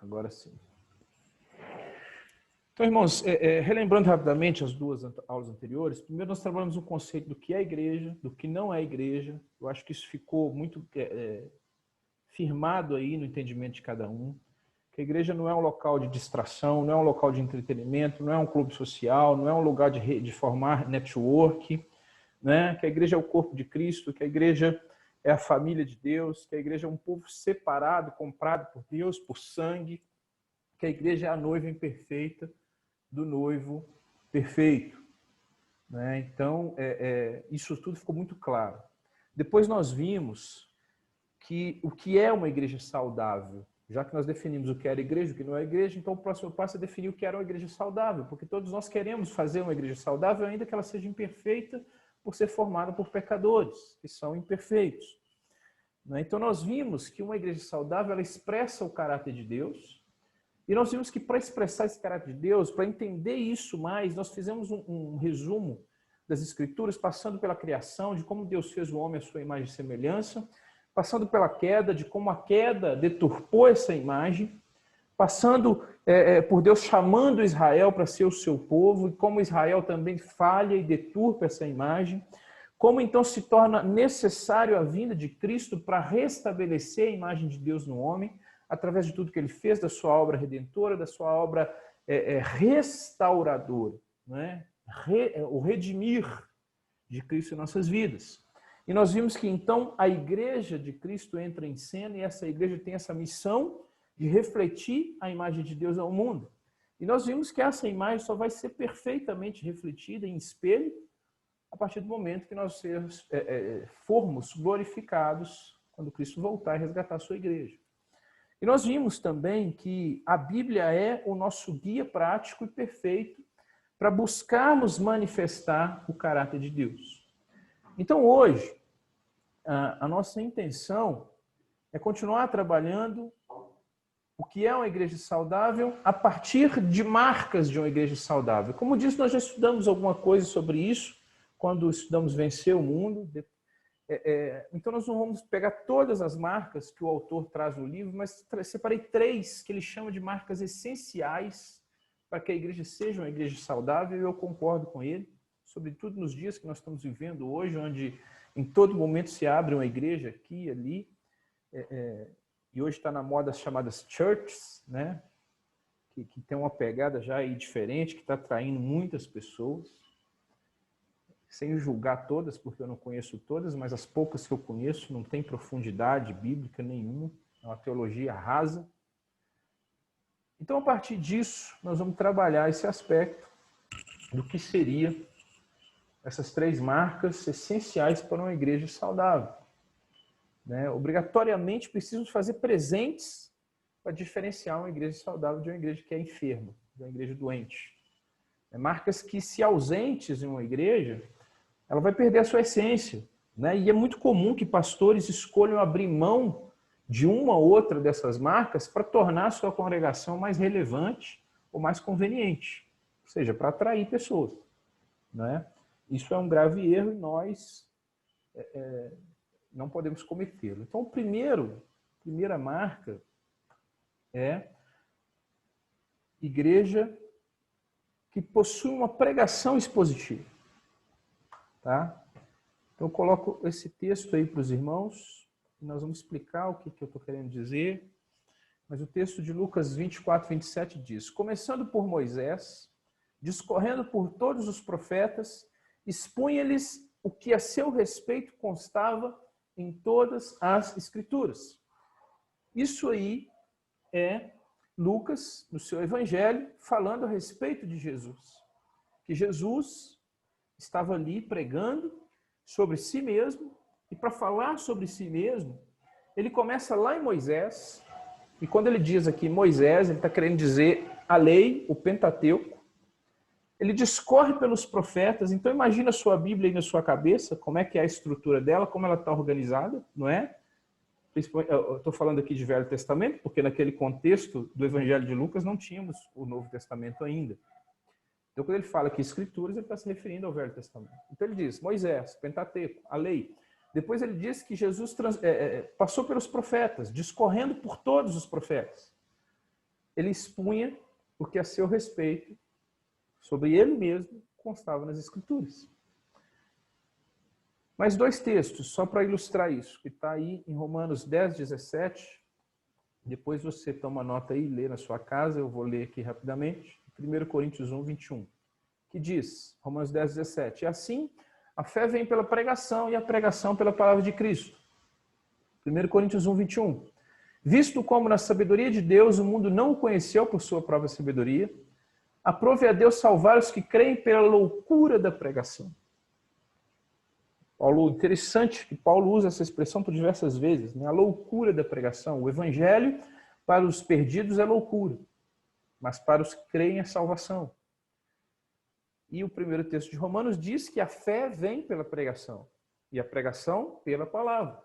Agora sim. Então, irmãos, relembrando rapidamente as duas aulas anteriores, primeiro nós trabalhamos o conceito do que é igreja, do que não é igreja. Eu acho que isso ficou muito firmado aí no entendimento de cada um. Que a igreja não é um local de distração, não é um local de entretenimento, não é um clube social, não é um lugar de formar network, né? Que a igreja é o corpo de Cristo, que a igreja é a família de Deus, que a igreja é um povo separado, comprado por Deus, por sangue, que a igreja é a noiva imperfeita do noivo perfeito. Né? Então, isso tudo ficou muito claro. Depois nós vimos que o que é uma igreja saudável. Já que nós definimos o que era igreja, o que não é igreja, então o próximo passo é definir o que era uma igreja saudável, porque todos nós queremos fazer uma igreja saudável, ainda que ela seja imperfeita, por ser formada por pecadores, que são imperfeitos. Então nós vimos que uma igreja saudável, ela expressa o caráter de Deus, e nós vimos que para expressar esse caráter de Deus, para entender isso mais, nós fizemos um resumo das Escrituras, passando pela criação, de como Deus fez o homem à sua imagem e semelhança, passando pela queda, de como a queda deturpou essa imagem, passando por Deus chamando Israel para ser o seu povo, e como Israel também falha e deturpa essa imagem, como então se torna necessário a vinda de Cristo para restabelecer a imagem de Deus no homem, através de tudo que ele fez, da sua obra redentora, da sua obra restauradora, né? O redimir de Cristo em nossas vidas. E nós vimos que então a igreja de Cristo entra em cena e essa igreja tem essa missão de refletir a imagem de Deus ao mundo. E nós vimos que essa imagem só vai ser perfeitamente refletida em espelho a partir do momento que nós formos glorificados quando Cristo voltar e resgatar a sua igreja. E nós vimos também que a Bíblia é o nosso guia prático e perfeito para buscarmos manifestar o caráter de Deus. Então, hoje, a nossa intenção é continuar trabalhando o que é uma igreja saudável a partir de marcas de uma igreja saudável. Como disse, nós já estudamos alguma coisa sobre isso quando estudamos Vencer o Mundo. Então, nós não vamos pegar todas as marcas que o autor traz no livro, mas separei 3 que ele chama de marcas essenciais para que a igreja seja uma igreja saudável, e eu concordo com ele, sobretudo nos dias que nós estamos vivendo hoje, onde em todo momento se abre uma igreja aqui e ali, e hoje está na moda as chamadas churches, né? que tem uma pegada já aí diferente, que está atraindo muitas pessoas, sem julgar todas, porque eu não conheço todas, mas as poucas que eu conheço não tem profundidade bíblica nenhuma, é uma teologia rasa. Então, a partir disso, nós vamos trabalhar esse aspecto do que seria essas 3 marcas essenciais para uma igreja saudável. Obrigatoriamente precisamos fazer presentes para diferenciar uma igreja saudável de uma igreja que é enferma, de uma igreja doente. Marcas que, se ausentes em uma igreja, ela vai perder a sua essência. E é muito comum que pastores escolham abrir mão de uma ou outra dessas marcas para tornar a sua congregação mais relevante ou mais conveniente, ou seja, para atrair pessoas. Isso é um grave erro e nós não podemos cometê-lo. Então, a primeira marca é igreja que possui uma pregação expositiva. Tá? Então, eu coloco esse texto aí para os irmãos, e nós vamos explicar o que eu estou querendo dizer. Mas o texto de Lucas 24, 27 diz: começando por Moisés, discorrendo por todos os profetas, expunha-lhes o que a seu respeito constava em todas as Escrituras. Isso aí é Lucas, no seu evangelho, falando a respeito de Jesus. Que Jesus estava ali pregando sobre si mesmo, e para falar sobre si mesmo, ele começa lá em Moisés, e quando ele diz aqui Moisés, ele está querendo dizer a lei, o Pentateuco. Ele discorre pelos profetas. Então imagina a sua Bíblia aí na sua cabeça, como é que é a estrutura dela, como ela está organizada, não é? Eu estou falando aqui de Velho Testamento, porque naquele contexto do Evangelho de Lucas não tínhamos o Novo Testamento ainda. Então, quando ele fala aqui Escrituras, ele está se referindo ao Velho Testamento. Então, ele diz Moisés, Pentateuco, a lei. Depois ele diz que Jesus passou pelos profetas, discorrendo por todos os profetas. ele expunha o que a seu respeito, sobre ele mesmo, constava nas Escrituras. Mais 2 textos, só para ilustrar isso, que está aí em Romanos 10, 17. Depois você toma nota aí e lê na sua casa, eu vou ler aqui rapidamente. 1 Coríntios 1, 21, que diz, Romanos 10, 17, e assim, a fé vem pela pregação e a pregação pela palavra de Cristo. 1 Coríntios 1, 21, visto como na sabedoria de Deus o mundo não o conheceu por sua própria sabedoria, aprove a Deus salvar os que creem pela loucura da pregação. Paulo, interessante que Paulo usa essa expressão por diversas vezes, né? A loucura da pregação. O evangelho para os perdidos é loucura, mas para os que creem é salvação. E o primeiro texto de Romanos diz que a fé vem pela pregação e a pregação pela palavra.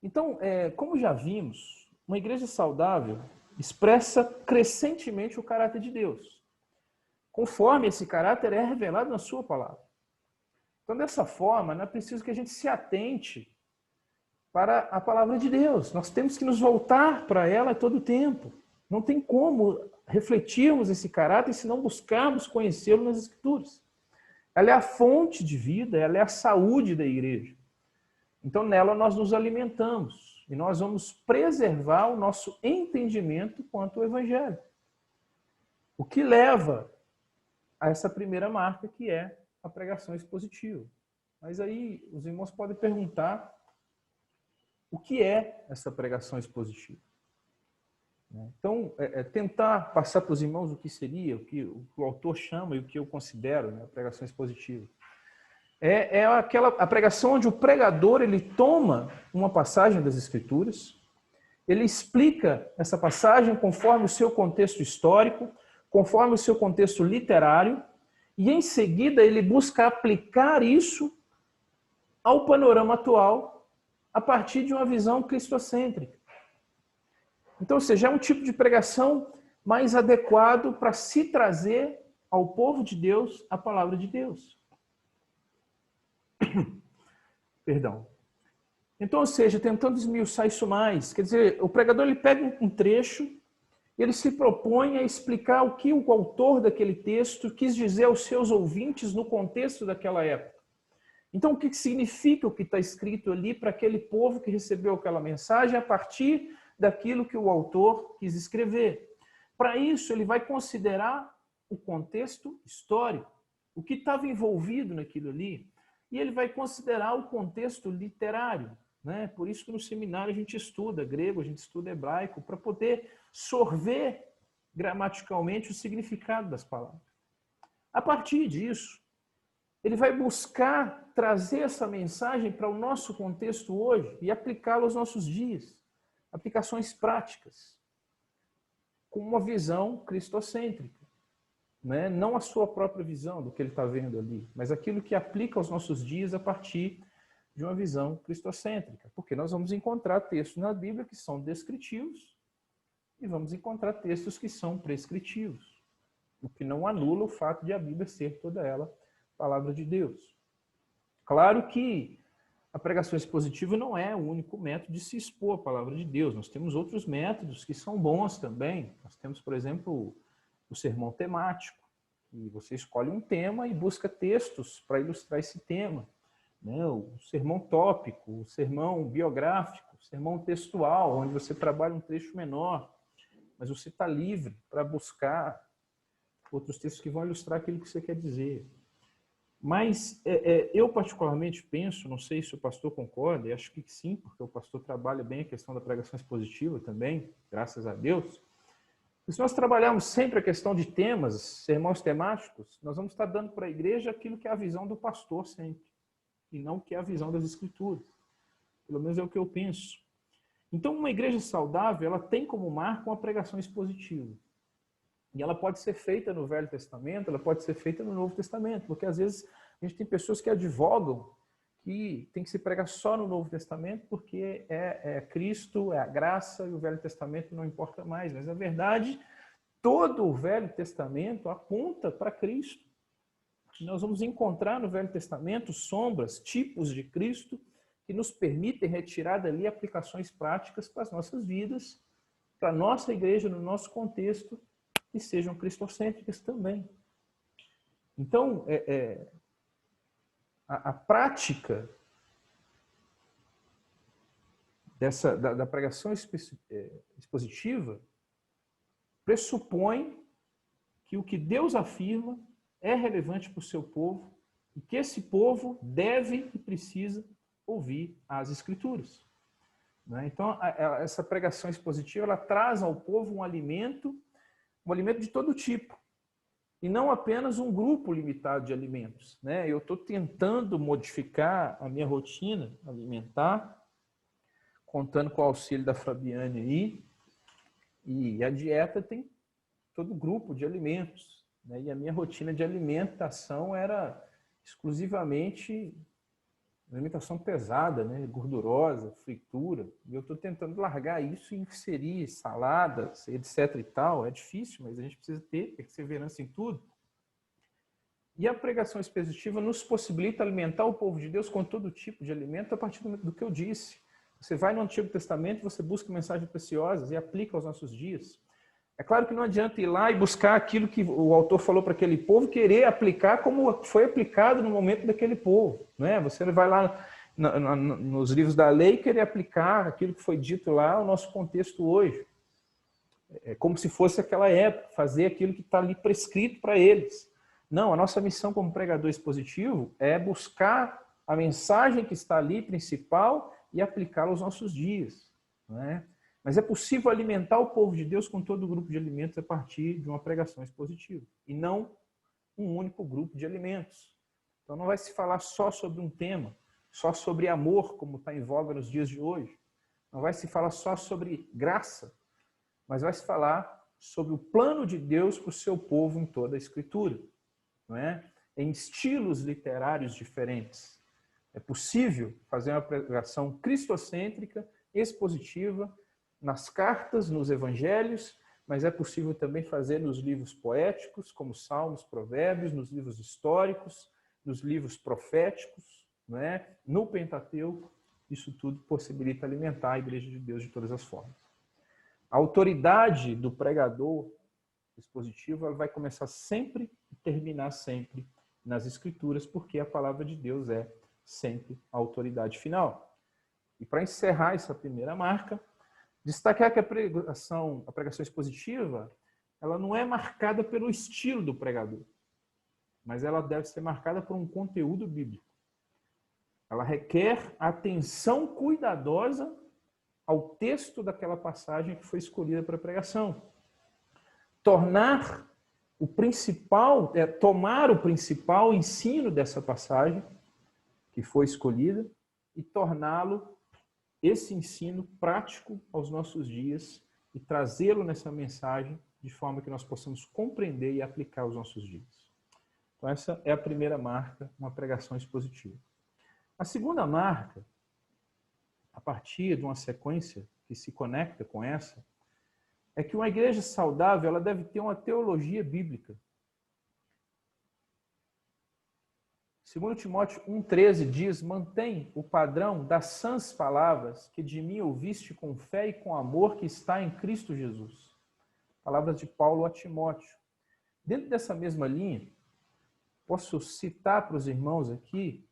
Então, como já vimos, uma igreja saudável expressa crescentemente o caráter de Deus, conforme esse caráter é revelado na sua palavra. Então, dessa forma, não é preciso que a gente se atente para a palavra de Deus. Nós temos que nos voltar para ela todo o tempo. Não tem como refletirmos esse caráter se não buscarmos conhecê-lo nas Escrituras. Ela é a fonte de vida, ela é a saúde da igreja. Então, nela nós nos alimentamos e nós vamos preservar o nosso entendimento quanto ao Evangelho. O que leva a essa primeira marca, que é a pregação expositiva. Mas aí os irmãos podem perguntar o que é essa pregação expositiva. Então, tentar passar para os irmãos o que seria, o que o autor chama e o que eu considero, né, a pregação expositiva. A pregação onde o pregador ele toma uma passagem das Escrituras, ele explica essa passagem conforme o seu contexto histórico, conforme o seu contexto literário, e em seguida ele busca aplicar isso ao panorama atual a partir de uma visão cristocêntrica. Então, ou seja, é um tipo de pregação mais adequado para se trazer ao povo de Deus a palavra de Deus. Perdão. Então, ou seja, tentando esmiuçar isso mais, quer dizer, o pregador ele pega um trecho e ele se propõe a explicar o que o autor daquele texto quis dizer aos seus ouvintes no contexto daquela época. Então, o que significa o que está escrito ali para aquele povo que recebeu aquela mensagem a partir daquilo que o autor quis escrever. Para isso, ele vai considerar o contexto histórico, o que estava envolvido naquilo ali, e ele vai considerar o contexto literário. Né? Por isso que no seminário a gente estuda grego, a gente estuda hebraico, para poder sorver gramaticalmente o significado das palavras. A partir disso, ele vai buscar trazer essa mensagem para o nosso contexto hoje e aplicá-la aos nossos dias. Aplicações práticas, com uma visão cristocêntrica. Né? Não a sua própria visão do que ele está vendo ali, mas aquilo que aplica aos nossos dias a partir de uma visão cristocêntrica. Porque nós vamos encontrar textos na Bíblia que são descritivos e vamos encontrar textos que são prescritivos, o que não anula o fato de a Bíblia ser toda ela palavra de Deus. Claro que a pregação expositiva não é o único método de se expor a palavra de Deus. Nós temos outros métodos que são bons também. Nós temos, por exemplo, o sermão temático, que você escolhe um tema e busca textos para ilustrar esse tema. Né? O sermão tópico, o sermão biográfico, o sermão textual, onde você trabalha um trecho menor, mas você está livre para buscar outros textos que vão ilustrar aquilo que você quer dizer. Mas eu particularmente penso, não sei se o pastor concorda, e acho que sim, porque o pastor trabalha bem a questão da pregação expositiva também, graças a Deus. E se nós trabalharmos sempre a questão de temas, sermões temáticos, nós vamos estar dando para a igreja aquilo que é a visão do pastor sempre, e não o que é a visão das Escrituras. Pelo menos é o que eu penso. Então, uma igreja saudável, ela tem como marca uma pregação expositiva. E ela pode ser feita no Velho Testamento, ela pode ser feita no Novo Testamento, porque às vezes a gente tem pessoas que advogam que tem que se pregar só no Novo Testamento porque é Cristo, é a graça e o Velho Testamento não importa mais. Mas, na verdade, todo o Velho Testamento aponta para Cristo. Nós vamos encontrar no Velho Testamento sombras, tipos de Cristo que nos permitem retirar dali aplicações práticas para as nossas vidas para a nossa igreja, no nosso contexto, que sejam cristocêntricas também. Então, a prática da pregação expositiva pressupõe que o que Deus afirma é relevante para o seu povo e que esse povo deve e precisa ouvir as Escrituras. Então, essa pregação expositiva ela traz ao povo um alimento de todo tipo, e não apenas um grupo limitado de alimentos. Eu estou tentando modificar a minha rotina alimentar, contando com o auxílio da Fabiane aí, e a dieta tem todo grupo de alimentos. E a minha rotina de alimentação era exclusivamente alimentação pesada, gordurosa, fritura. E eu estou tentando largar isso e inserir saladas, etc. e tal. É difícil, mas a gente precisa ter perseverança em tudo. E a pregação expositiva nos possibilita alimentar o povo de Deus com todo tipo de alimento a partir do que eu disse. Você vai no Antigo Testamento, você busca mensagens preciosas e aplica aos nossos dias. É claro que não adianta ir lá e buscar aquilo que o autor falou para aquele povo, querer aplicar como foi aplicado no momento daquele povo. Você vai lá nos livros da lei e querer aplicar aquilo que foi dito lá ao nosso contexto hoje. É como se fosse aquela época, fazer aquilo que está ali prescrito para eles. Não, a nossa missão como pregador expositivo é buscar a mensagem que está ali, principal, e aplicá-la aos nossos dias. Mas é possível alimentar o povo de Deus com todo o grupo de alimentos a partir de uma pregação expositiva, e não um único grupo de alimentos. Então não vai se falar só sobre um tema, só sobre amor, como está em voga nos dias de hoje. Não vai se falar só sobre graça, mas vai se falar sobre o plano de Deus para o seu povo em toda a Escritura. Em estilos literários diferentes. É possível fazer uma pregação cristocêntrica, expositiva, nas cartas, nos evangelhos, mas é possível também fazer nos livros poéticos, como Salmos, Provérbios, nos livros históricos, nos livros proféticos, no Pentateuco. Isso tudo possibilita alimentar a Igreja de Deus de todas as formas. A autoridade do pregador expositivo ela vai começar sempre e terminar sempre nas Escrituras, porque a palavra de Deus é sempre a autoridade final. E para encerrar essa primeira marca, destacar que a pregação expositiva ela não é marcada pelo estilo do pregador, mas ela deve ser marcada por um conteúdo bíblico. Ela requer atenção cuidadosa ao texto daquela passagem que foi escolhida para a pregação. Tomar o principal ensino dessa passagem que foi escolhida e torná-lo esse ensino prático aos nossos dias e trazê-lo nessa mensagem de forma que nós possamos compreender e aplicar aos nossos dias. Então essa é a primeira marca, uma pregação expositiva. A segunda marca, a partir de uma sequência que se conecta com essa, é que uma igreja saudável ela deve ter uma teologia bíblica. 2 Timóteo 1,13 diz: mantém o padrão das sãs palavras que de mim ouviste com fé e com amor que está em Cristo Jesus. Palavras de Paulo a Timóteo. Dentro dessa mesma linha, posso citar para os irmãos aqui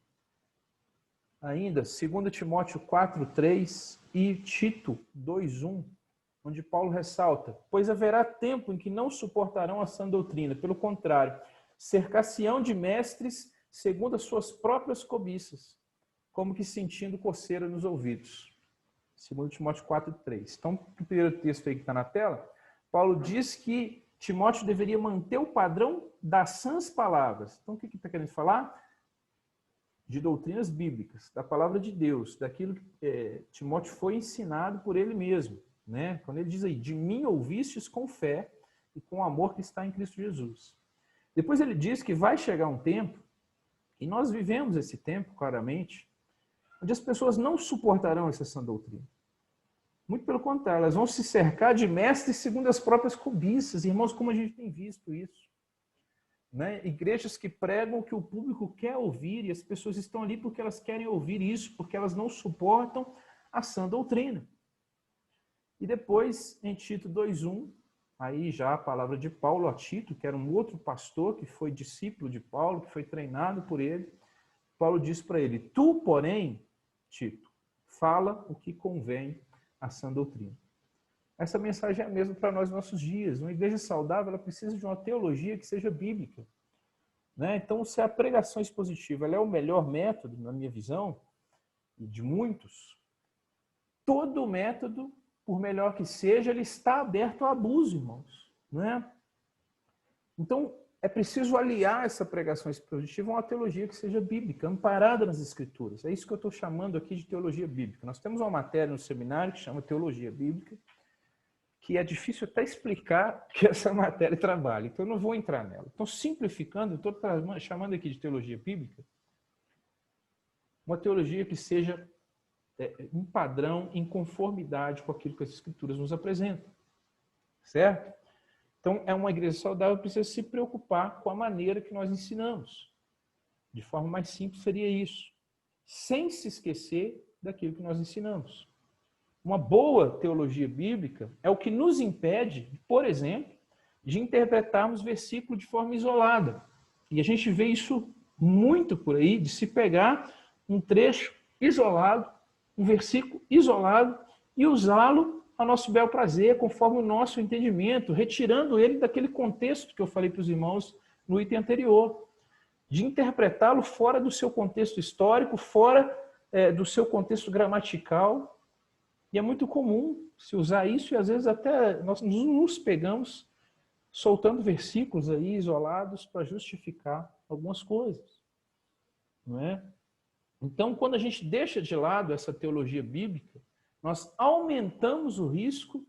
ainda 2 Timóteo 4,3 e Tito 2,1, onde Paulo ressalta: pois haverá tempo em que não suportarão a sã doutrina, pelo contrário, cercar-se-ão de mestres segundo as suas próprias cobiças, como que sentindo coceira nos ouvidos. 2 Timóteo 4,3. Então, o primeiro texto aí que está na tela, Paulo diz que Timóteo deveria manter o padrão das sãs palavras. Então, o que está querendo falar? De doutrinas bíblicas, da palavra de Deus, daquilo que Timóteo foi ensinado por ele mesmo. Quando ele diz aí, de mim ouvistes com fé e com amor que está em Cristo Jesus. Depois ele diz que vai chegar um tempo, e nós vivemos esse tempo, claramente, onde as pessoas não suportarão essa sã doutrina. Muito pelo contrário, elas vão se cercar de mestres segundo as próprias cobiças. Irmãos, como a gente tem visto isso. Igrejas que pregam o que o público quer ouvir, e as pessoas estão ali porque elas querem ouvir isso, porque elas não suportam a sã doutrina. E depois, em Tito 2:1, aí já a palavra de Paulo a Tito, que era um outro pastor que foi discípulo de Paulo, que foi treinado por ele. Paulo diz para ele: tu, porém, Tito, fala o que convém à sã doutrina. Essa mensagem é a mesma para nós nos nossos dias. Uma igreja saudável, ela precisa de uma teologia que seja bíblica, né? Então, se a pregação expositiva ela é o melhor método, na minha visão, e de muitos, todo método, por melhor que seja, ele está aberto a abuso, irmãos, né? Então, é preciso aliar essa pregação expositiva a uma teologia que seja bíblica, amparada nas Escrituras. É isso que eu estou chamando aqui de teologia bíblica. Nós temos uma matéria no seminário que chama Teologia Bíblica, que é difícil até explicar que essa matéria trabalha. Então, eu não vou entrar nela. Então, simplificando, eu estou chamando aqui de teologia bíblica uma teologia que seja um padrão em conformidade com aquilo que as Escrituras nos apresentam. Certo? Então, é uma igreja saudável que precisa se preocupar com a maneira que nós ensinamos. De forma mais simples seria isso. Sem se esquecer daquilo que nós ensinamos. Uma boa teologia bíblica é o que nos impede, por exemplo, de interpretarmos versículo de forma isolada. E a gente vê isso muito por aí, de se pegar um trecho isolado, um versículo isolado, e usá-lo a nosso bel prazer, conforme o nosso entendimento, retirando ele daquele contexto que eu falei para os irmãos no item anterior, de interpretá-lo fora do seu contexto histórico, fora do seu contexto gramatical. E é muito comum se usar isso, e às vezes até nós nos pegamos soltando versículos aí isolados para justificar algumas coisas, não é? Então, quando a gente deixa de lado essa teologia bíblica, nós aumentamos o risco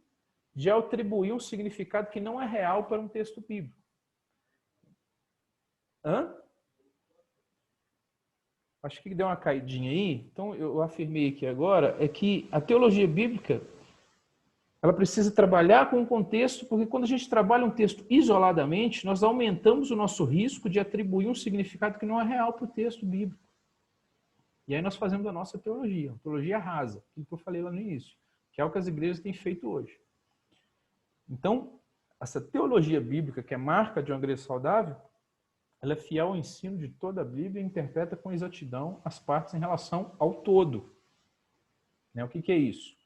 de atribuir um significado que não é real para um texto bíblico. Acho que deu uma caidinha aí. Então, eu afirmei aqui agora, é que a teologia bíblica, ela precisa trabalhar com o contexto, porque quando a gente trabalha um texto isoladamente, nós aumentamos o nosso risco de atribuir um significado que não é real para o texto bíblico. E aí nós fazemos a nossa teologia, uma teologia rasa, aquilo que eu falei lá no início, que é o que as igrejas têm feito hoje. Então, essa teologia bíblica, que é marca de uma igreja saudável, ela é fiel ao ensino de toda a Bíblia e interpreta com exatidão as partes em relação ao todo. O que é isso?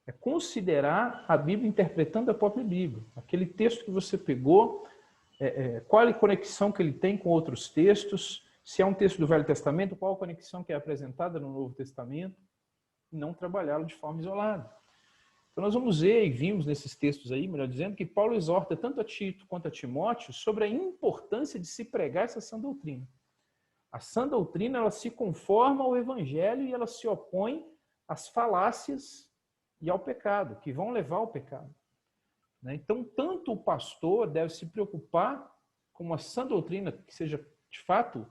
É considerar a Bíblia interpretando a própria Bíblia. Aquele texto que você pegou, qual é a conexão que ele tem com outros textos, se é um texto do Velho Testamento, qual a conexão que é apresentada no Novo Testamento, e não trabalhá-lo de forma isolada. Então nós vamos ver, e vimos nesses textos aí, melhor dizendo, que Paulo exorta tanto a Tito quanto a Timóteo sobre a importância de se pregar essa sã doutrina. A sã doutrina, ela se conforma ao Evangelho e ela se opõe às falácias e ao pecado, que vão levar ao pecado. Então, tanto o pastor deve se preocupar com uma sã doutrina que seja, de fato,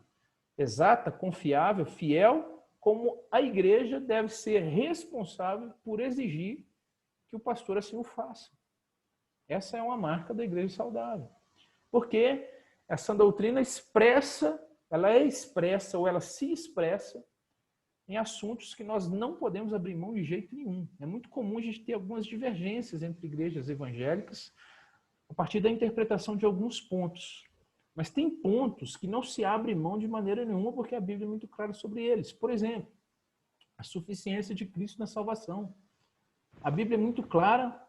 exata, confiável, fiel, como a igreja deve ser responsável por exigir que o pastor assim o faça. Essa é uma marca da igreja saudável. Porque a sã doutrina ela é expressa ou ela se expressa em assuntos que nós não podemos abrir mão de jeito nenhum. É muito comum a gente ter algumas divergências entre igrejas evangélicas a partir da interpretação de alguns pontos. Mas tem pontos que não se abre mão de maneira nenhuma porque a Bíblia é muito clara sobre eles. Por exemplo, a suficiência de Cristo na salvação. A Bíblia é muito clara,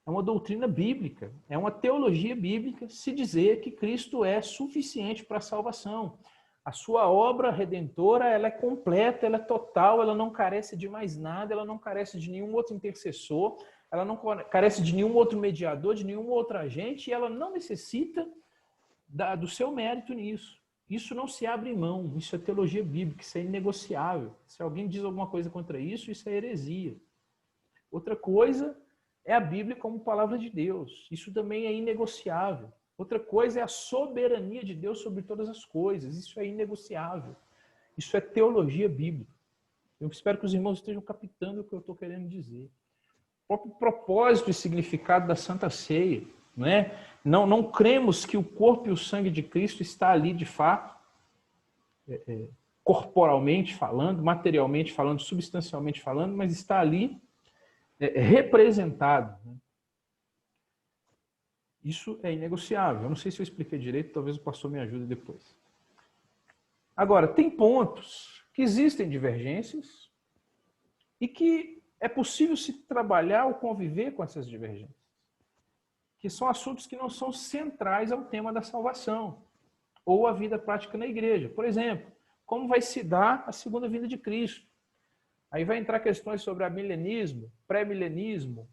é uma doutrina bíblica, é uma teologia bíblica se dizer que Cristo é suficiente para a salvação. A sua obra redentora, ela é completa, ela é total, ela não carece de mais nada, ela não carece de nenhum outro intercessor, ela não carece de nenhum outro mediador, de nenhum outro agente, e ela não necessita do seu mérito nisso. Isso não se abre mão, isso é teologia bíblica, isso é inegociável. Se alguém diz alguma coisa contra isso, isso é heresia. Outra coisa é a Bíblia como palavra de Deus. Isso também é inegociável. Outra coisa é a soberania de Deus sobre todas as coisas. Isso é inegociável. Isso é teologia bíblica. Eu espero que os irmãos estejam captando o que eu estou querendo dizer. O próprio propósito e significado da Santa Ceia, não é? Não cremos que o corpo e o sangue de Cristo está ali de fato, corporalmente falando, materialmente falando, substancialmente falando, mas está ali representado. Né? Isso é inegociável. Eu não sei se eu expliquei direito, talvez o pastor me ajude depois. Agora, tem pontos que existem divergências e que é possível se trabalhar ou conviver com essas divergências, que são assuntos que não são centrais ao tema da salvação ou a vida prática na igreja. Por exemplo, como vai se dar a segunda vinda de Cristo? Aí vai entrar questões sobre a milenismo, pré-milenismo,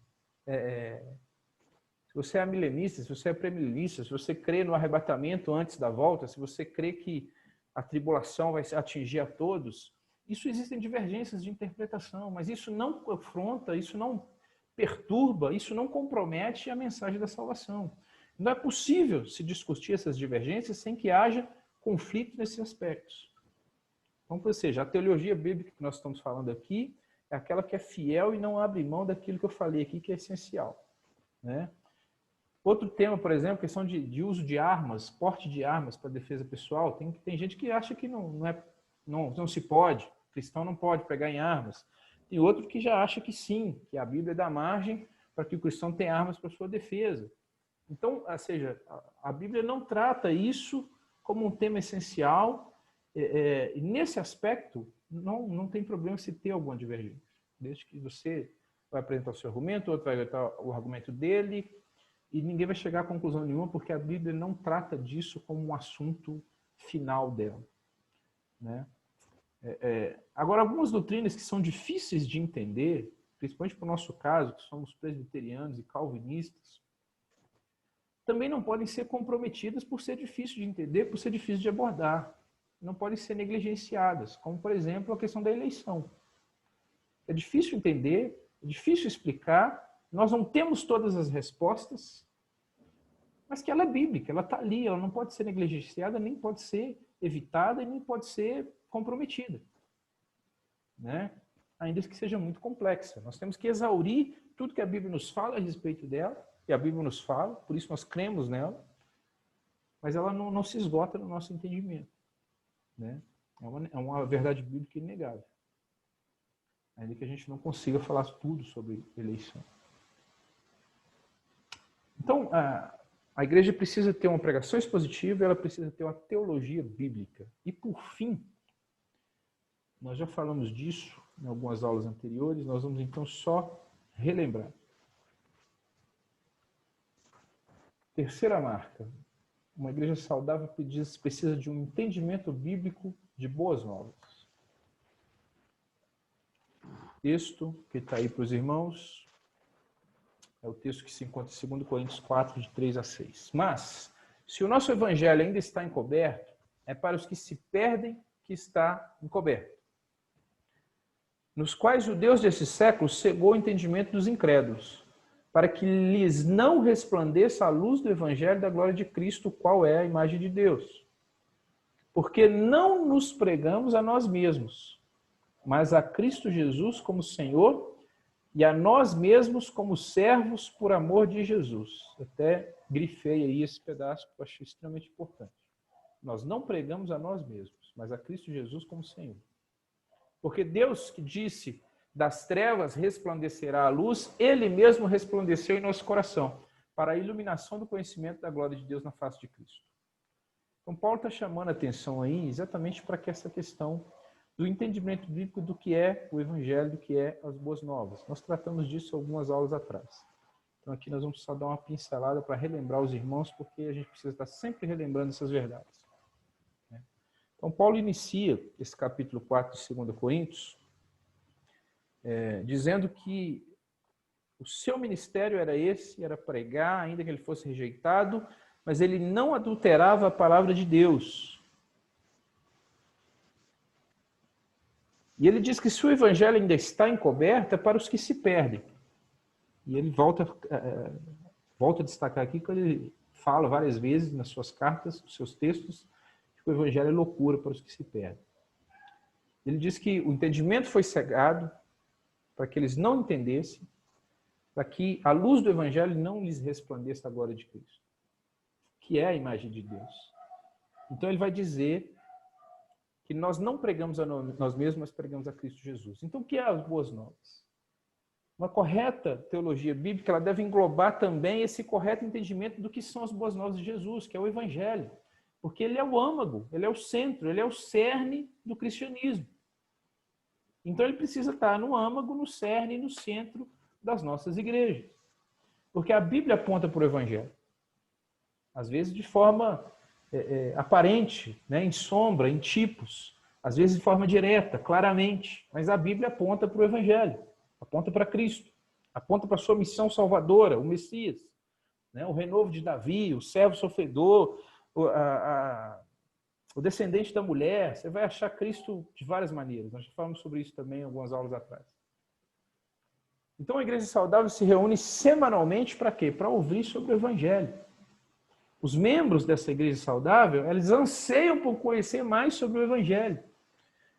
se você é milenista, se você é pré-milenista, se você crê no arrebatamento antes da volta, se você crê que a tribulação vai atingir a todos, isso existem divergências de interpretação, mas isso não confronta, isso não perturba, isso não compromete a mensagem da salvação. Não é possível se discutir essas divergências sem que haja conflito nesses aspectos. Então, ou seja, a teologia bíblica que nós estamos falando aqui é aquela que é fiel e não abre mão daquilo que eu falei aqui, que é essencial. Né? Outro tema, por exemplo, questão de uso de armas, porte de armas para defesa pessoal. Tem gente que acha que não se pode, cristão não pode pegar em armas. Tem outro que já acha que sim, que a Bíblia dá margem para que o cristão tenha armas para sua defesa. Então, ou seja, a Bíblia não trata isso como um tema essencial, e nesse aspecto não tem problema se ter alguma divergência. Desde que você vai apresentar o seu argumento, o outro vai apresentar o argumento dele, e ninguém vai chegar a conclusão nenhuma, porque a Bíblia não trata disso como um assunto final dela. Né? Agora, algumas doutrinas que são difíceis de entender, principalmente para o nosso caso, que somos presbiterianos e calvinistas, também não podem ser comprometidas por ser difícil de entender, por ser difícil de abordar. Não podem ser negligenciadas, como, por exemplo, a questão da eleição. É difícil entender, é difícil explicar, nós não temos todas as respostas, mas que ela é bíblica, ela está ali, ela não pode ser negligenciada, nem pode ser evitada, nem pode ser comprometida. Né? Ainda que seja muito complexa. Nós temos que exaurir tudo que a Bíblia nos fala a respeito dela, e a Bíblia nos fala, por isso nós cremos nela, mas ela não se esgota no nosso entendimento. Né? É uma verdade bíblica inegável. Ainda que a gente não consiga falar tudo sobre eleição. Então, a igreja precisa ter uma pregação expositiva, ela precisa ter uma teologia bíblica. E, por fim, nós já falamos disso em algumas aulas anteriores, nós vamos então só relembrar. Terceira marca. Uma igreja saudável precisa de um entendimento bíblico de boas novas. Texto que está aí para os irmãos é o texto que se encontra em 2 Coríntios 4, de 3 a 6. Mas, se o nosso evangelho ainda está encoberto, é para os que se perdem que está encoberto, nos quais o Deus desse século cegou o entendimento dos incrédulos, para que lhes não resplandeça a luz do evangelho da glória de Cristo, qual é a imagem de Deus. Porque não nos pregamos a nós mesmos, mas a Cristo Jesus como Senhor e a nós mesmos como servos por amor de Jesus. Até grifei aí esse pedaço que eu achei extremamente importante. Nós não pregamos a nós mesmos, mas a Cristo Jesus como Senhor. Porque Deus que disse, das trevas resplandecerá a luz, Ele mesmo resplandeceu em nosso coração, para a iluminação do conhecimento da glória de Deus na face de Cristo. Então, Paulo está chamando a atenção aí exatamente para que essa questão do entendimento bíblico do que é o Evangelho, do que é as boas novas. Nós tratamos disso algumas aulas atrás. Então, aqui nós vamos só dar uma pincelada para relembrar os irmãos, porque a gente precisa estar sempre relembrando essas verdades. Então, Paulo inicia esse capítulo 4 de 2 Coríntios, dizendo que o seu ministério era esse, era pregar, ainda que ele fosse rejeitado, mas ele não adulterava a palavra de Deus. E ele diz que se o evangelho ainda está encoberto, é para os que se perdem. E ele volta a destacar aqui que ele fala várias vezes nas suas cartas, nos seus textos, que o evangelho é loucura para os que se perdem. Ele diz que o entendimento foi cegado para que eles não entendessem, para que a luz do evangelho não lhes resplandeça a glória de Cristo, que é a imagem de Deus. Então ele vai dizer que nós não pregamos a nós mesmos, mas pregamos a Cristo Jesus. Então o que é as boas novas? Uma correta teologia bíblica, ela deve englobar também esse correto entendimento do que são as boas novas de Jesus, que é o Evangelho. Porque ele é o âmago, ele é o centro, ele é o cerne do cristianismo. Então ele precisa estar no âmago, no cerne e no centro das nossas igrejas. Porque a Bíblia aponta para o Evangelho. Às vezes de forma aparente, né, em sombra, em tipos. Às vezes de forma direta, claramente. Mas a Bíblia aponta para o Evangelho. Aponta para Cristo. Aponta para a sua missão salvadora, o Messias. Né, o renovo de Davi, o servo sofredor, o descendente da mulher. Você vai achar Cristo de várias maneiras. Nós já falamos sobre isso também algumas aulas atrás. Então a Igreja Saudável se reúne semanalmente para quê? Para ouvir sobre o Evangelho. Os membros dessa Igreja Saudável, eles anseiam por conhecer mais sobre o Evangelho.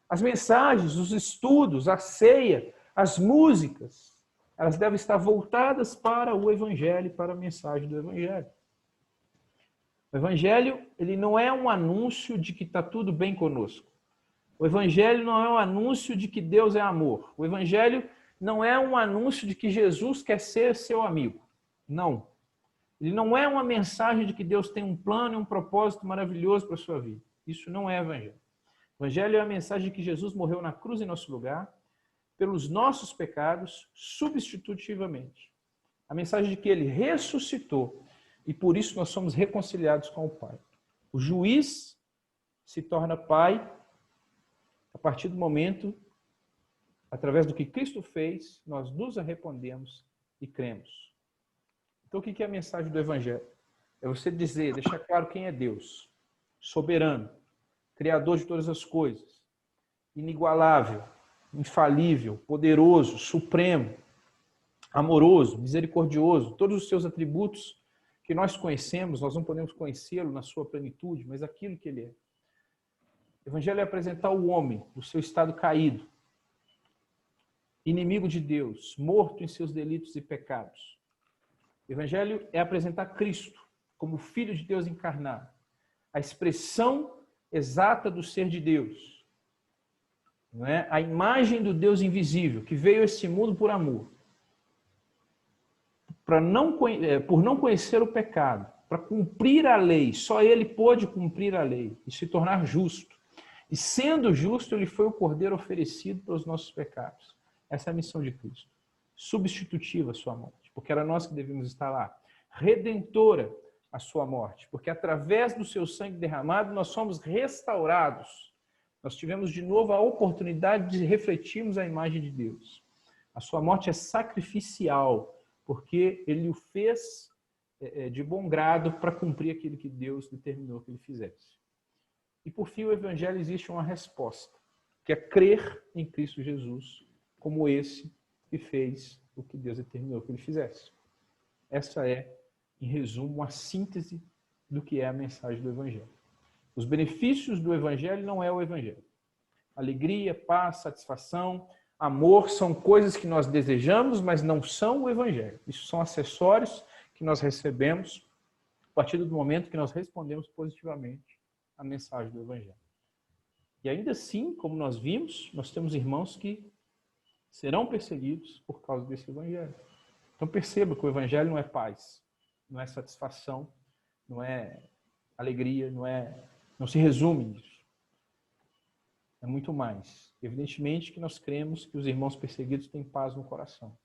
As mensagens, os estudos, a ceia, as músicas, elas devem estar voltadas para o Evangelho, para a mensagem do Evangelho. O Evangelho, ele não é um anúncio de que está tudo bem conosco. O Evangelho não é um anúncio de que Deus é amor. O Evangelho não é um anúncio de que Jesus quer ser seu amigo. Não. Ele não é uma mensagem de que Deus tem um plano e um propósito maravilhoso para a sua vida. Isso não é Evangelho. O Evangelho é a mensagem de que Jesus morreu na cruz em nosso lugar, pelos nossos pecados, substitutivamente. A mensagem de que ele ressuscitou e por isso nós somos reconciliados com o Pai. O juiz se torna pai a partir do momento, através do que Cristo fez, nós nos arrependemos e cremos. Então, o que é a mensagem do Evangelho? É você dizer, deixar claro quem é Deus. Soberano, Criador de todas as coisas, inigualável, infalível, poderoso, supremo, amoroso, misericordioso, todos os seus atributos que nós conhecemos, nós não podemos conhecê-lo na sua plenitude, mas aquilo que ele é. O Evangelho é apresentar o homem, o seu estado caído, inimigo de Deus, morto em seus delitos e pecados. O Evangelho é apresentar Cristo como Filho de Deus encarnado, a expressão exata do ser de Deus, não é? A imagem do Deus invisível, que veio a esse mundo por amor, por não conhecer o pecado, para cumprir a lei. Só ele pôde cumprir a lei e se tornar justo. E sendo justo, ele foi o cordeiro oferecido pelos nossos pecados. Essa é a missão de Cristo. Substitutiva a sua morte, porque era nós que devíamos estar lá. Redentora a sua morte, porque através do seu sangue derramado nós somos restaurados. Nós tivemos de novo a oportunidade de refletirmos a imagem de Deus. A sua morte é sacrificial, porque ele o fez de bom grado para cumprir aquilo que Deus determinou que ele fizesse. E por fim, o Evangelho existe uma resposta, que é crer em Cristo Jesus como esse que fez o que Deus determinou que ele fizesse. Essa é, em resumo, a síntese do que é a mensagem do Evangelho. Os benefícios do Evangelho não é o Evangelho. Alegria, paz, satisfação, amor são coisas que nós desejamos, mas não são o Evangelho. Isso são acessórios que nós recebemos a partir do momento que nós respondemos positivamente à mensagem do Evangelho. E ainda assim, como nós vimos, nós temos irmãos que serão perseguidos por causa desse Evangelho. Então perceba que o Evangelho não é paz, não é satisfação, não é alegria, não se resume nisso. É muito mais. Evidentemente que nós cremos que os irmãos perseguidos têm paz no coração.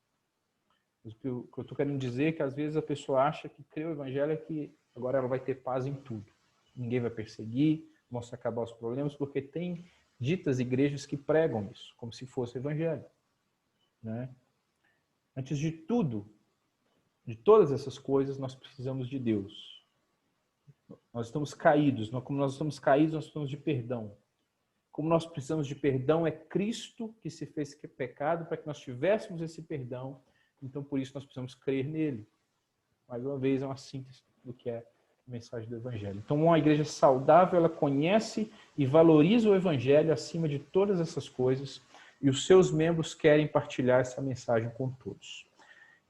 O que eu estou querendo dizer é que às vezes a pessoa acha que crê o Evangelho é que agora ela vai ter paz em tudo. Ninguém vai perseguir, vão se acabar os problemas, porque tem ditas igrejas que pregam isso, como se fosse o Evangelho. Né? Antes de tudo, de todas essas coisas, nós precisamos de Deus. Nós estamos caídos, como nós estamos caídos, nós precisamos de perdão. Como nós precisamos de perdão, é Cristo que se fez pecado para que nós tivéssemos esse perdão. Então, por isso, nós precisamos crer nele. Mais uma vez, é uma síntese do que é a mensagem do Evangelho. Então, uma igreja saudável, ela conhece e valoriza o Evangelho acima de todas essas coisas e os seus membros querem partilhar essa mensagem com todos.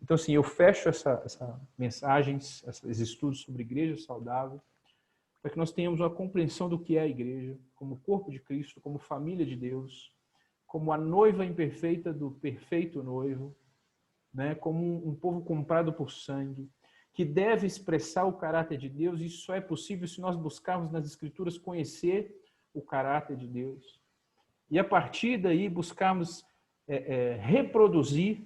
Então, assim, eu fecho essa mensagens, esses estudos sobre igreja saudável, para que nós tenhamos uma compreensão do que é a igreja, como corpo de Cristo, como família de Deus, como a noiva imperfeita do perfeito noivo, né, como um povo comprado por sangue, que deve expressar o caráter de Deus. Isso só é possível se nós buscarmos nas Escrituras conhecer o caráter de Deus. E a partir daí buscarmos reproduzir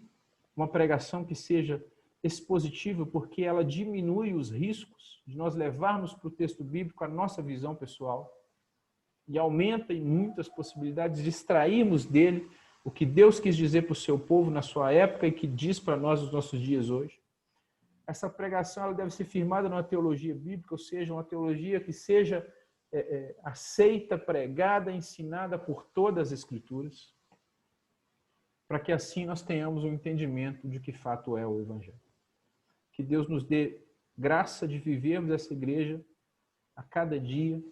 uma pregação que seja expositiva, porque ela diminui os riscos de nós levarmos para o texto bíblico a nossa visão pessoal e aumenta em muitas possibilidades de extrairmos dele o que Deus quis dizer para o seu povo na sua época e que diz para nós nos nossos dias hoje. Essa pregação ela deve ser firmada numa teologia bíblica, ou seja, uma teologia que seja aceita, pregada, ensinada por todas as Escrituras, para que assim nós tenhamos um entendimento de que fato é o Evangelho. Que Deus nos dê graça de vivermos essa igreja a cada dia,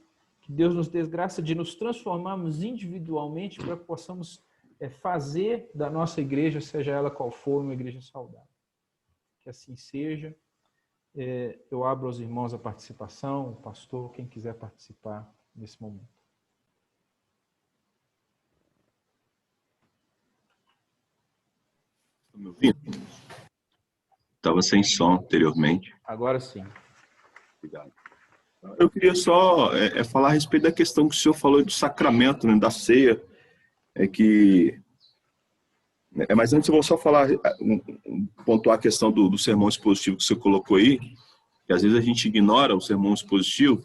que Deus nos dê graça de nos transformarmos individualmente para que possamos fazer da nossa igreja, seja ela qual for, uma igreja saudável. Que assim seja. Eu abro aos irmãos a participação, o pastor, quem quiser participar nesse momento. Estão me ouvindo? Estava sem som anteriormente. Agora sim. Obrigado. Eu queria só falar a respeito da questão que o senhor falou do sacramento, né, da ceia. Mas antes eu vou só falar, pontuar a questão do sermão expositivo que você colocou aí, que às vezes a gente ignora o sermão expositivo,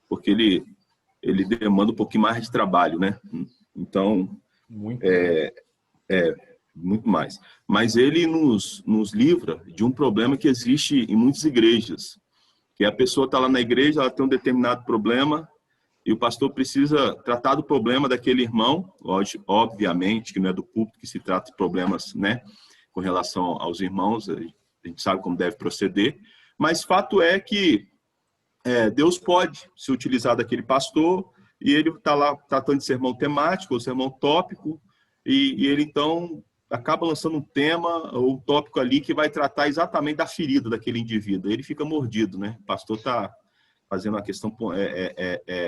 porque ele demanda um pouquinho mais de trabalho, né? Então, muito mais. Mas ele nos livra de um problema que existe em muitas igrejas, que a pessoa está lá na igreja, ela tem um determinado problema, e o pastor precisa tratar do problema daquele irmão, obviamente que não é do púlpito que se trata de problemas, né, com relação aos irmãos, a gente sabe como deve proceder, mas fato é que Deus pode se utilizar daquele pastor, e ele está lá tratando de sermão temático, ou sermão tópico, e ele então acaba lançando um tema ou um tópico ali que vai tratar exatamente da ferida daquele indivíduo. Ele fica mordido, né? O pastor está fazendo uma questão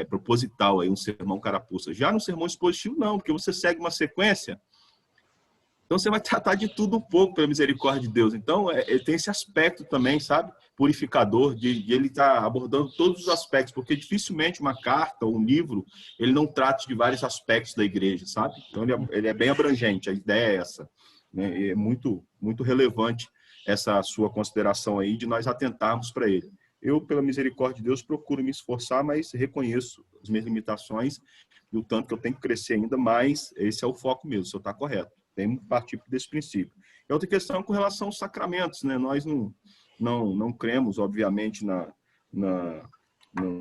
proposital, aí, um sermão carapuça. Já no sermão expositivo, não, porque você segue uma sequência, então você vai tratar de tudo um pouco, pela misericórdia de Deus. Então, tem esse aspecto também, sabe? Purificador, de ele estar abordando todos os aspectos, porque dificilmente uma carta ou um livro, ele não trata de vários aspectos da igreja, sabe? Então, ele é bem abrangente, a ideia é essa, né? E é muito, muito relevante essa sua consideração aí, de nós atentarmos para ele. Eu, pela misericórdia de Deus, procuro me esforçar, mas reconheço as minhas limitações e o tanto que eu tenho que crescer ainda, mas esse é o foco mesmo, o senhor está correto. Tem que partir desse princípio. E outra questão com relação aos sacramentos, né? Nós não cremos, obviamente, no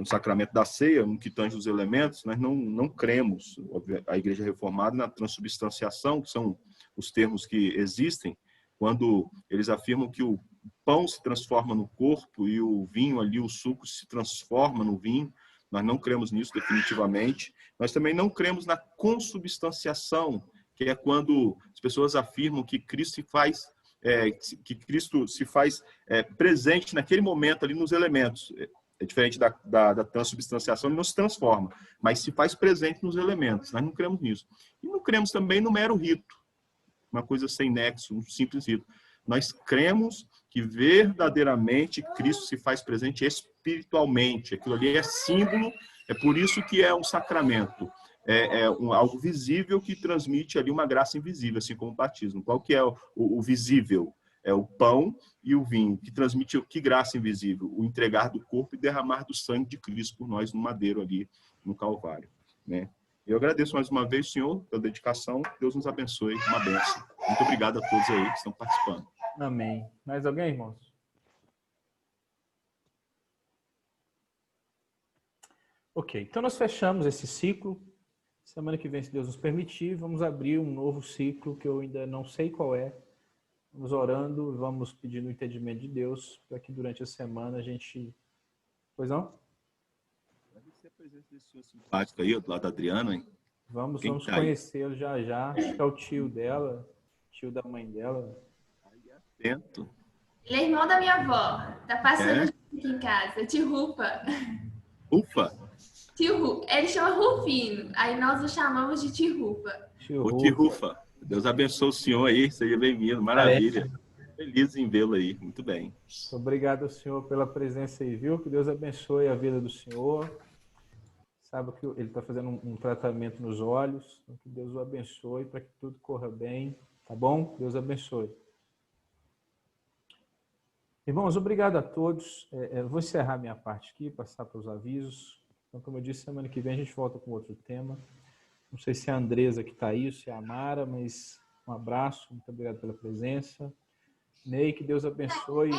sacramento da ceia, no que tange os elementos, nós não cremos, a Igreja Reformada, na transubstanciação, que são os termos que existem, quando eles afirmam que o pão se transforma no corpo e o vinho ali, o suco, se transforma no vinho. Nós não cremos nisso definitivamente. Nós também não cremos na consubstanciação, que é quando as pessoas afirmam que Cristo se faz presente naquele momento ali nos elementos. É diferente da transubstanciação, ele não se transforma, mas se faz presente nos elementos. Nós não cremos nisso. E não cremos também no mero rito, uma coisa sem nexo, um simples rito. Nós cremos que verdadeiramente Cristo se faz presente espiritualmente. Aquilo ali é símbolo, é por isso que é um sacramento. Algo visível que transmite ali uma graça invisível, assim como o batismo. Qual que é o visível? É o pão e o vinho, que transmite que graça invisível? O entregar do corpo e derramar do sangue de Cristo por nós no madeiro ali, no Calvário, né? Eu agradeço mais uma vez, senhor, pela dedicação. Deus nos abençoe. Uma bênção. Muito obrigado a todos aí que estão participando. Amém. Mais alguém, irmãos? Ok, então nós fechamos esse ciclo. Semana que vem, se Deus nos permitir, vamos abrir um novo ciclo que eu ainda não sei qual é. Vamos orando, vamos pedindo o entendimento de Deus para que durante a semana a gente... Pois não? Agradecer a presença desse senhor simpático aí, do lado da Adriana, hein? Vamos Tá conhecê-lo já. Acho que é o tio dela, tio da mãe dela. Atento. Ele é irmão da minha avó. Tá passando aqui em casa. Tio Rufa. Rufa? Tio Rufa. Ele chama Rufino. Aí nós o chamamos de Tio Rufa. Tio Rufa. Deus abençoe o senhor aí. Seja bem-vindo. Maravilha. Feliz em vê-lo aí. Muito bem. Obrigado, senhor, pela presença aí, viu? Que Deus abençoe a vida do senhor. Sabe que ele está fazendo um tratamento nos olhos. Então que Deus o abençoe para que tudo corra bem. Tá bom? Deus abençoe. Irmãos, obrigado a todos. Vou encerrar minha parte aqui, passar para os avisos. Então, como eu disse, semana que vem a gente volta com outro tema. Não sei se é a Andresa que está aí, ou se é a Mara, mas um abraço, muito obrigado pela presença. Ney, que Deus abençoe.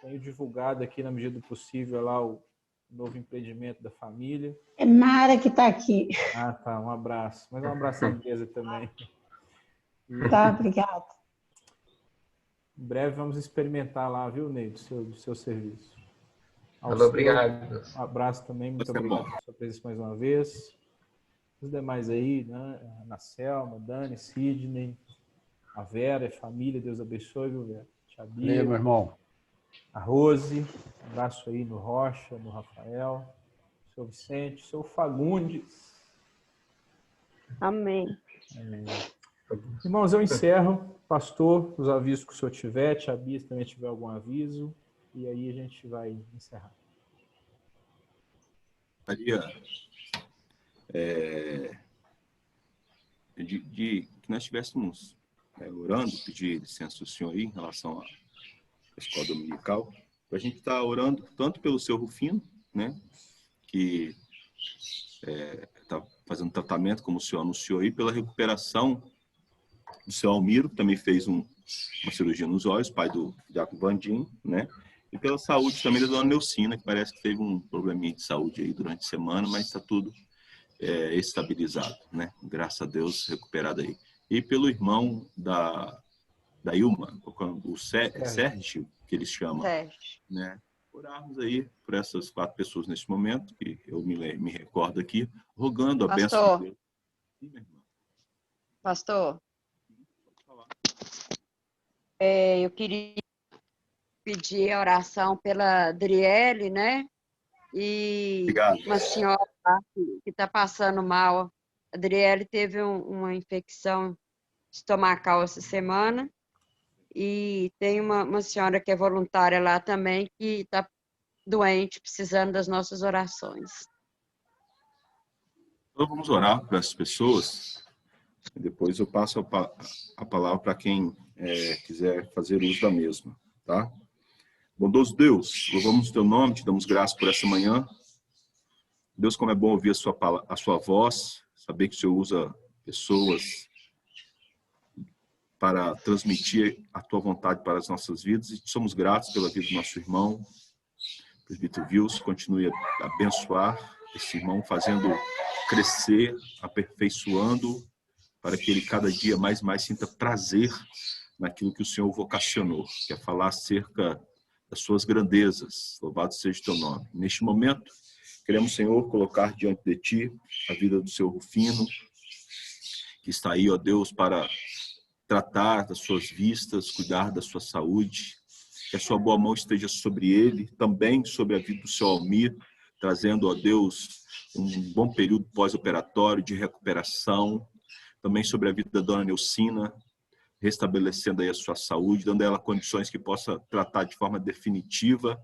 Tenho divulgado aqui, na medida do possível, lá o novo empreendimento da família. É Mara que está aqui. Ah, tá, um abraço. Mas um abraço à Andresa também. Tá, obrigada. Em breve vamos experimentar lá, viu, Ney, do seu serviço. Alô, obrigado. Um abraço também, muito obrigado pela sua presença mais uma vez. Os demais aí, né? Ana Selma, Dani, Sidney, a Vera, a família, Deus abençoe, viu, Vera? Tia Bia, meu irmão. A Rose, um abraço aí no Rocha, no Rafael, o seu Vicente, o seu Fagundes. Amém. Irmãos, eu encerro. Pastor, os avisos que o senhor tiver, Tia Bia, se também tiver algum aviso, e aí a gente vai encerrar. Maria, que nós estivéssemos orando, pedir licença do senhor aí em relação à escola dominical, para a gente estar orando tanto pelo seu Rufino, né, que está fazendo tratamento, como o senhor anunciou aí, pela recuperação do seu Almiro, que também fez uma cirurgia nos olhos, pai do Diácono Vandim, né, e pela saúde também da dona Neucina, que parece que teve um probleminha de saúde aí durante a semana, mas está tudo estabilizado, né? Graças a Deus, recuperado aí. E pelo irmão da Ilma, o Sérgio, que eles chamam, né? Orarmos aí por essas 4 pessoas neste momento, que eu me recordo aqui, rogando a bênção de Deus. Sim, minha irmã. Pastor, eu queria pedir a oração pela Adriele, né? E Obrigado. uma senhora lá que está passando mal. A Adriele teve uma infecção estomacal essa semana. E tem uma senhora que é voluntária lá também, que está doente, precisando das nossas orações. Então vamos orar para as pessoas. E depois eu passo a palavra para quem quiser fazer uso da mesma, tá? Bondoso Deus, louvamos o teu nome, te damos graça por essa manhã. Deus, como é bom ouvir a sua voz, saber que o Senhor usa pessoas para transmitir a tua vontade para as nossas vidas, e somos gratos pela vida do nosso irmão, o presbítero Wilson. Continue a abençoar esse irmão, fazendo crescer, aperfeiçoando, para que ele cada dia mais sinta prazer naquilo que o Senhor vocacionou, que é falar acerca das suas grandezas. Louvado seja o teu nome. Neste momento, queremos, Senhor, colocar diante de ti a vida do seu Rufino, que está aí, ó Deus, para tratar das suas vistas, cuidar da sua saúde, que a sua boa mão esteja sobre ele, também sobre a vida do seu Almir, trazendo, ó Deus, um bom período pós-operatório de recuperação, também sobre a vida da dona Neucina, restabelecendo aí a sua saúde, dando a ela condições que possa tratar de forma definitiva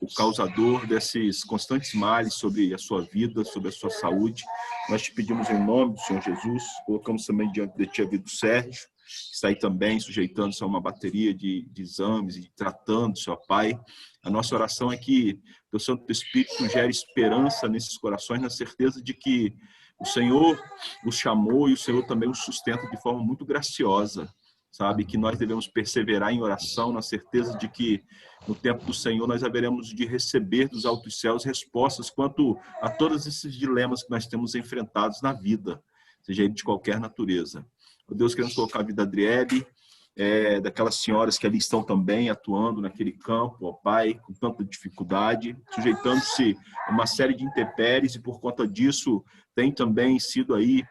o causador desses constantes males sobre a sua vida, sobre a sua saúde. Nós te pedimos em nome do Senhor Jesus, colocamos também diante de ti a vida do Sérgio, que está aí também sujeitando-se a uma bateria de exames e tratando, seu Pai. A nossa oração é que o Santo Espírito gere esperança nesses corações, na certeza de que o Senhor os chamou e o Senhor também os sustenta de forma muito graciosa, sabe? Que nós devemos perseverar em oração, na certeza de que no tempo do Senhor nós haveremos de receber dos altos céus respostas quanto a todos esses dilemas que nós temos enfrentados na vida, seja ele de qualquer natureza. Ó Deus, queremos colocar a vida da Adriele, daquelas senhoras que ali estão também atuando naquele campo, ó Pai, com tanta dificuldade, sujeitando-se a uma série de intempéries, e por conta disso tem também sido aí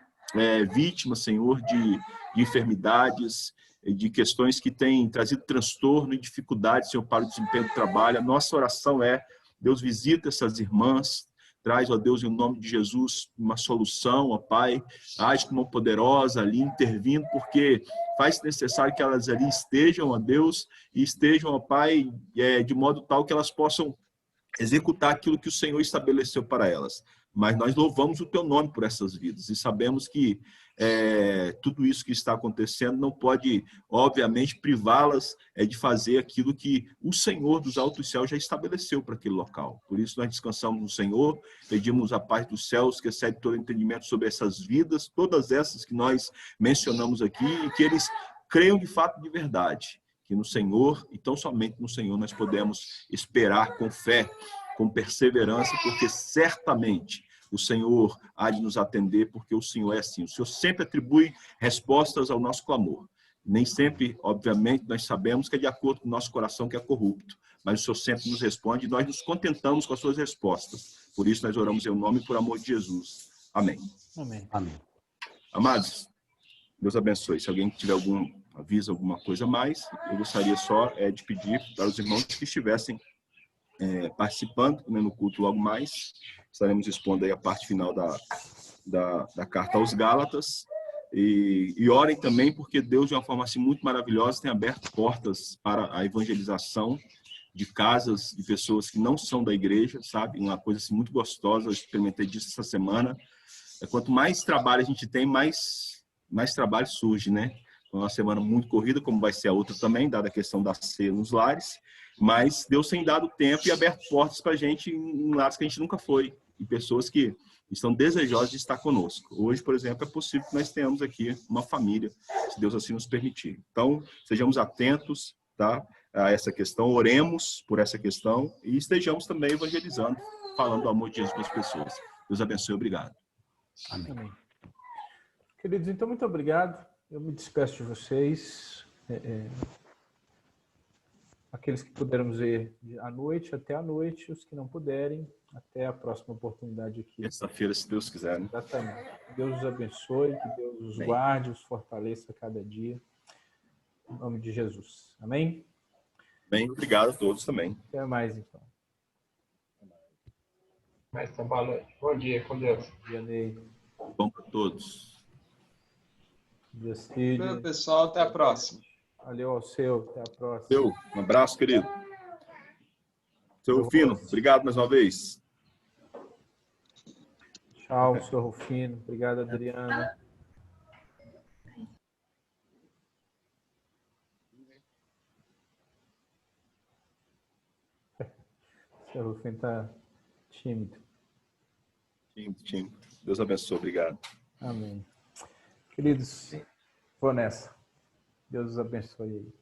vítima, Senhor, de enfermidades, de questões que têm trazido transtorno e dificuldade, Senhor, para o desempenho do trabalho. A nossa oração é: Deus, visita essas irmãs, Traz, ó Deus, em nome de Jesus, uma solução, ó Pai. Age com mão poderosa ali, intervindo, porque faz necessário que elas ali estejam, ó Deus, e estejam, ó Pai, de modo tal que elas possam executar aquilo que o Senhor estabeleceu para elas. Mas nós louvamos o teu nome por essas vidas e sabemos que tudo isso que está acontecendo não pode, obviamente, privá-las de fazer aquilo que o Senhor dos altos céus já estabeleceu para aquele local. Por isso nós descansamos no Senhor, pedimos a paz dos céus que excede todo entendimento sobre essas vidas, todas essas que nós mencionamos aqui, e que eles creiam de fato de verdade, que no Senhor, e tão somente no Senhor, nós podemos esperar com fé, com perseverança, porque certamente o Senhor há de nos atender, porque o Senhor é assim. O Senhor sempre atribui respostas ao nosso clamor. Nem sempre, obviamente, nós sabemos que é de acordo com o nosso coração que é corrupto, mas o Senhor sempre nos responde e nós nos contentamos com as suas respostas. Por isso nós oramos em nome e por amor de Jesus. Amém. Amém. Amém. Amados, Deus abençoe. Se alguém tiver algum aviso, alguma coisa a mais, eu gostaria só de pedir para os irmãos que estivessem participando, né, no culto logo mais. Estaremos expondo aí a parte final da carta aos Gálatas. E orem também, porque Deus, de uma forma assim, muito maravilhosa, tem aberto portas para a evangelização de casas de pessoas que não são da igreja, sabe? Uma coisa assim, muito gostosa, eu experimentei disso essa semana. Quanto mais trabalho a gente tem, mais trabalho surge, né? Uma semana muito corrida, como vai ser a outra também, dada a questão da ceia nos lares. Mas Deus tem dado tempo e aberto portas para a gente em lares que a gente nunca foi. E pessoas que estão desejosas de estar conosco. Hoje, por exemplo, é possível que nós tenhamos aqui uma família, se Deus assim nos permitir. Então, sejamos atentos, tá, a essa questão, oremos por essa questão e estejamos também evangelizando, falando do amor de Jesus para as pessoas. Deus abençoe, obrigado. Amém. Amém. Queridos, então, muito obrigado. Eu me despeço de vocês. Aqueles que pudermos ver à noite, até à noite. Os que não puderem, até a próxima oportunidade aqui. Terça-feira, se Deus quiser, né? Exatamente. Que Deus os abençoe, que Deus os Amém. guarde, os fortaleça a cada dia. Em nome de Jesus. Amém? Bem, obrigado a todos também. Até mais, então. Mais tá boa noite. Bom dia, com Deus. Bom dia, Ney. Bom para todos. Bom dia, Cid. Valeu, pessoal. Até a próxima. Valeu ao seu. Até a próxima. Um abraço, querido. Seu Rufino, obrigado mais uma vez. Tchau, senhor Rufino. Obrigado, Adriana. O senhor Rufino está tímido. Tímido. Deus abençoe, obrigado. Amém. Queridos, vou nessa. Deus os abençoe aí.